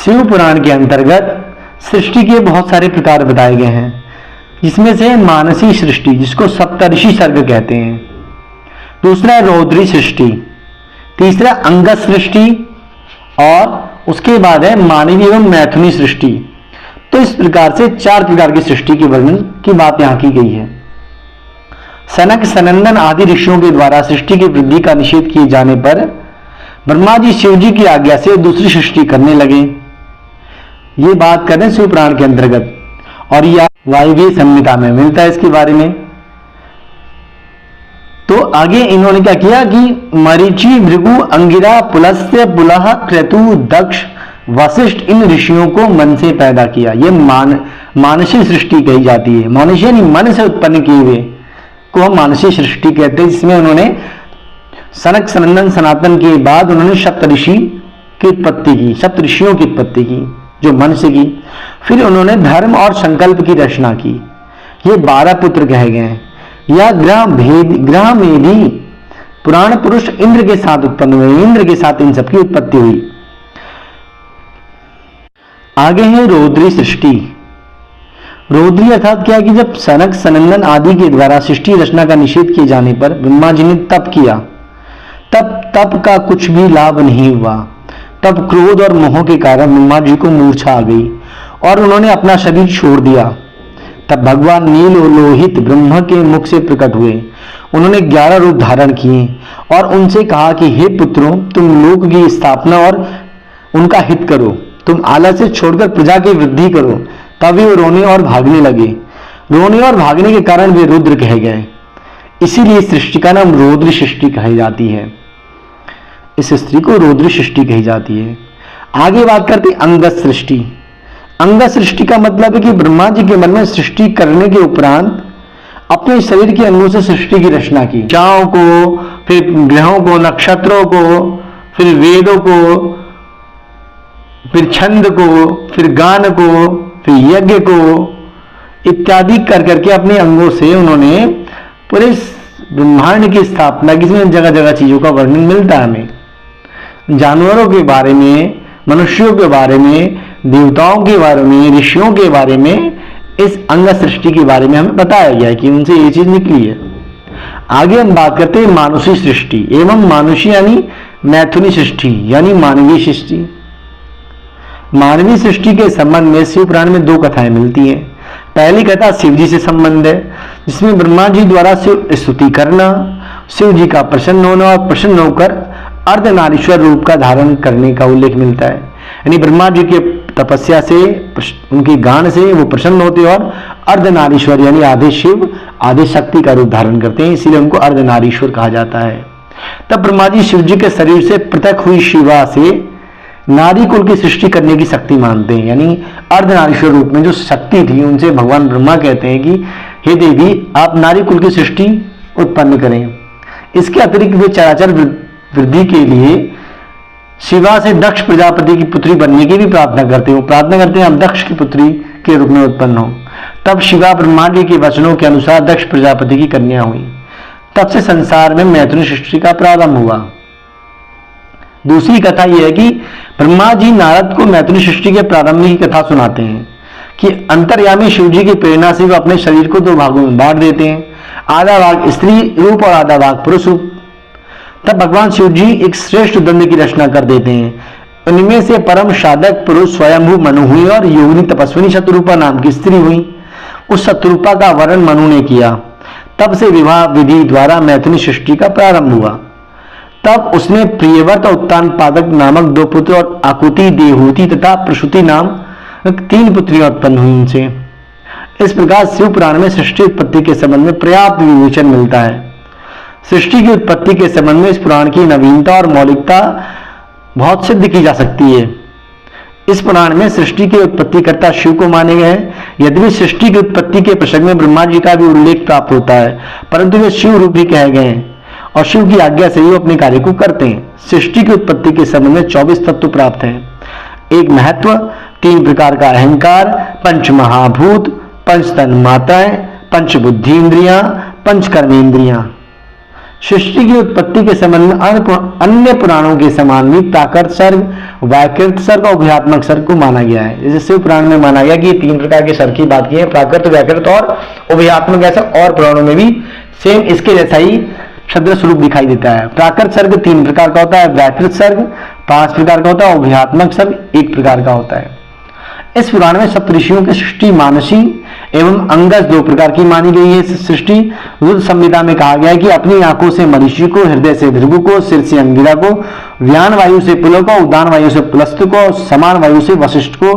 शिव पुराण के अंतर्गत सृष्टि के बहुत सारे प्रकार बताए गए हैं, जिसमें से मानसी सृष्टि जिसको सप्तऋषि सर्ग कहते हैं, दूसरा है रौद्री सृष्टि, तीसरा अंगस सृष्टि और उसके बाद है मानवी एवं मैथुनी सृष्टि। तो इस प्रकार से 4 प्रकार की सृष्टि के वर्णन की बात यहां की गई है। सनक सनंदन आदि ऋषियों के द्वारा सृष्टि की वृद्धि का निषेध किए जाने पर ब्रह्मा जी शिव जी की आज्ञा से दूसरी सृष्टि करने लगे। ये बात करें शिव पुराण के अंतर्गत, और यह वायव्य संहिता में मिलता है इसके बारे में। तो आगे इन्होंने क्या किया कि मरीचि, भृगु, अंगिरा, पुलस्त्य, पुलह, क्रतु, दक्ष, वशिष्ठ इन ऋषियों को मन से पैदा किया। ये मानसी सृष्टि कही जाती है। मनुष्य यानी मन से उत्पन्न किए हुए को हम मानसी सृष्टि कहते हैं, जिसमें उन्होंने सनक सनंदन सनातन के बाद उन्होंने सप्तऋषि की उत्पत्ति की, सप्तऋषियों की उत्पत्ति की जो मन से की। फिर उन्होंने धर्म और संकल्प की रचना की। ये 12 पुत्र कहे गए हैं। यह ग्रह में भी पुराण पुरुष इंद्र के साथ उत्पन्न हुए, इंद्र के साथ इन सबकी उत्पत्ति हुई। आगे है रौद्री सृष्टि। रौद्री अर्थात क्या है कि जब सनक सनंदन आदि के द्वारा सृष्टि रचना का निषेध किए जाने पर ब्रह्मा जी ने तप किया, तप का कुछ भी लाभ नहीं हुआ। तब क्रोध और मोह के कारण ब्रह्मा जी को मूर्छा आ गई और उन्होंने अपना शरीर छोड़ दिया। तब भगवान नील और लोहित ब्रह्मा के मुख से प्रकट हुए। उन्होंने 11 रूप धारण किए और उनसे कहा कि हे पुत्रों, तुम लोक की स्थापना और उनका हित करो, तुम आलस्य छोड़कर प्रजा की वृद्धि करो। तब वे रोने और भागने लगे। रोने और भागने के कारण वे रुद्र कहे गए। इसीलिए सृष्टि का नाम रौद्र सृष्टि कही जाती है। इस स्त्री को रौद्र सृष्टि कही जाती है। आगे बात करते हैं अंगस सृष्टि। अंगस सृष्टि का मतलब है कि ब्रह्मा जी के मन में सृष्टि करने के उपरांत अपने शरीर के अंगों से सृष्टि की रचना की। चाओं को, फिर ग्रहों को, नक्षत्रों को, फिर वेदों को, फिर छंद को, फिर गान को, फिर यज्ञ को इत्यादि कर करके अपने अंगों से उन्होंने पूरे ब्रह्मांड की स्थापना की। इसमें जगह जगह चीजों का वर्णन मिलता है हमें, जानवरों के बारे में, मनुष्यों के बारे में, देवताओं के बारे में, ऋषियों के बारे में। इस अंग सृष्टि के बारे में हमें बताया गया है कि उनसे ये चीज निकली है। आगे हम बात करते हैं मानुषी सृष्टि एवं मानुषी यानी मैथुनी सृष्टि यानी मानवीय सृष्टि। मानवीय सृष्टि के संबंध में शिव पुराण में 2 कथाएं मिलती हैं। पहली कथा शिव जी से संबंध है, जिसमें ब्रह्मा जी द्वारा शिव स्तुति करना, शिव जी का प्रसन्न होना और प्रसन्न होकर अर्धनारीश्वर रूप का धारण करने का उल्लेख मिलता है। यानी ब्रह्मा जी के तपस्या से, उनके गान से वो प्रसन्न होते और अर्धनारीश्वर यानी आधे शिव आधे शक्ति का रूप धारण करते हैं, इसीलिए उनको अर्धनारीश्वर कहा जाता है। तब ब्रह्मा जी शिव जी के शरीर से पृथक हुई शिवा से नारी कुल की सृष्टि करने की शक्ति मानते हैं। यानी अर्धनारीश्वर रूप में जो शक्ति थी, उनसे भगवान ब्रह्मा कहते हैं कि हे देवी, आप नारी कुल की सृष्टि उत्पन्न करें। इसके अतिरिक्त वे चराचर वृद्धि के लिए शिवा से दक्ष प्रजापति की पुत्री बनने की भी प्रार्थना करते हैं। वो प्रार्थना करते हैं हम दक्ष की पुत्री के रूप में उत्पन्न हो। तब शिवा ब्रह्मा जी के वचनों के अनुसार दक्ष प्रजापति की कन्या हुई। तब से संसार में मैथुन सृष्टि का प्रारंभ हुआ। दूसरी कथा यह है कि ब्रह्मा जी नारद को मैथुन सृष्टि के प्रारंभ की कथा सुनाते हैं कि अंतर्यामी शिव जी की प्रेरणा से वो अपने शरीर को 2 भागों में बांट देते हैं, आधा भाग स्त्री रूप और आधा भाग पुरुष रूप। तब भगवान शिव जी एक श्रेष्ठ दंड की रचना कर देते हैं। उनमें से परम साधक पुरुष स्वयंभू मनु हुई और योगिनी तपस्विनी शत्रुपा नाम की स्त्री हुई। उस शत्रुपा का वर्ण मनु ने किया। तब से विवाह विधि द्वारा मैथुनी सृष्टि का प्रारंभ हुआ। तब उसने प्रियव्रत और उत्तान पादक नामक 2 पुत्र और आकुति, देहूति तथा प्रसूति नाम 3 पुत्रियां उत्पन्न हुई उनसे। इस प्रकार शिव पुराण में सृष्टि उत्पत्ति के संबंध में पर्याप्त विवेचन मिलता है। सृष्टि की उत्पत्ति के संबंध में इस पुराण की नवीनता और मौलिकता बहुत सिद्ध की जा सकती है। इस पुराण में सृष्टि के उत्पत्तिकर्ता शिव को माने गए हैं। यद्यपि सृष्टि की उत्पत्ति के प्रसंग में ब्रह्मा जी का भी उल्लेख प्राप्त होता है, परंतु वे शिव रूप भी कहे गए हैं और शिव की आज्ञा से ही अपने कार्य को करते हैं। सृष्टि की उत्पत्ति के संबंध में 24 तत्व प्राप्त हैं। 1 महत्व, 3 प्रकार का अहंकार, 5 महाभूत, 5 तन माताएं, 5 बुद्धि इंद्रियां, 5 कर्मेंद्रियां। सृष्टि की उत्पत्ति के संबंध में अन्य पुराणों के समान भी प्राकृत सर्ग, वैकृत सर्ग और उभयात्मक सर्ग को माना गया है। जैसे शिव पुराण में माना गया कि 3 प्रकार के सर्ग की बात की है, प्राकृत, वैकृत और उभयात्मक। ऐसा और पुराणों में भी सेम इसके जैसा ही सदृश रूप दिखाई देता है। प्राकृत सर्ग 3 प्रकार का होता है, वैकृत सर्ग 5 प्रकार का होता है, उभयात्मक सर्ग 1 प्रकार का होता है। इस पुराण में सप्तऋषियों की सृष्टि मानसी एवं अंगस 2 प्रकार की मानी गई है। सृष्टि रुद्र संहिता में कहा गया है कि अपनी आंखों से मरीचि को, हृदय से भृगु को, सिर से अंगिरा को, व्यान वायु से पुलह को, उदान वायु से पुलस्त को, समान वायु से वशिष्ठ को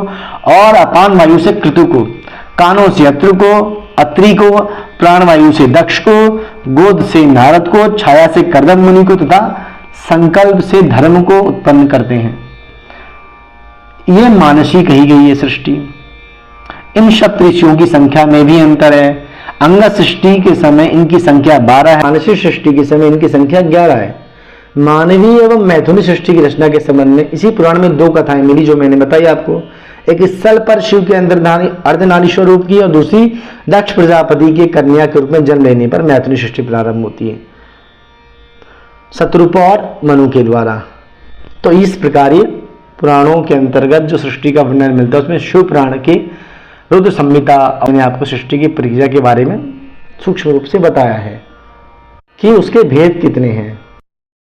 और अपान वायु से कृतु को, कानों से अत्रु को, अत्रि को, प्राण वायु से दक्ष को, गोद से नारद को, छाया से कर्दम मुनि को तथा संकल्प से धर्म को उत्पन्न करते हैं। यह मानसी कही गई है सृष्टि। इन सप्तऋषियों की संख्या में भी अंतर है। अंगस सृष्टि के समय इनकी संख्या 12 है, मानसी सृष्टि के समय इनकी संख्या 11 है। मानवीय एवं मैथुनी सृष्टि की रचना के संबंध में इसी पुराण में 2 कथाएं मिली जो मैंने बताई आपको। एक स्थल पर शिव के अंदर अर्धनारीश्वर रूप की और दूसरी दक्ष प्रजापति के कन्या के रूप में जन्म लेने पर मैथुनी सृष्टि प्रारंभ होती है, शत्रुपा और मनु के द्वारा। तो इस प्रकार पुराणों के अंतर्गत जो सृष्टि का वर्णन मिलता है उसमें शिव पुराण के रुद्र संहिता ने आपको सृष्टि की प्रक्रिया के बारे में सूक्ष्म रूप से बताया है कि उसके भेद कितने हैं।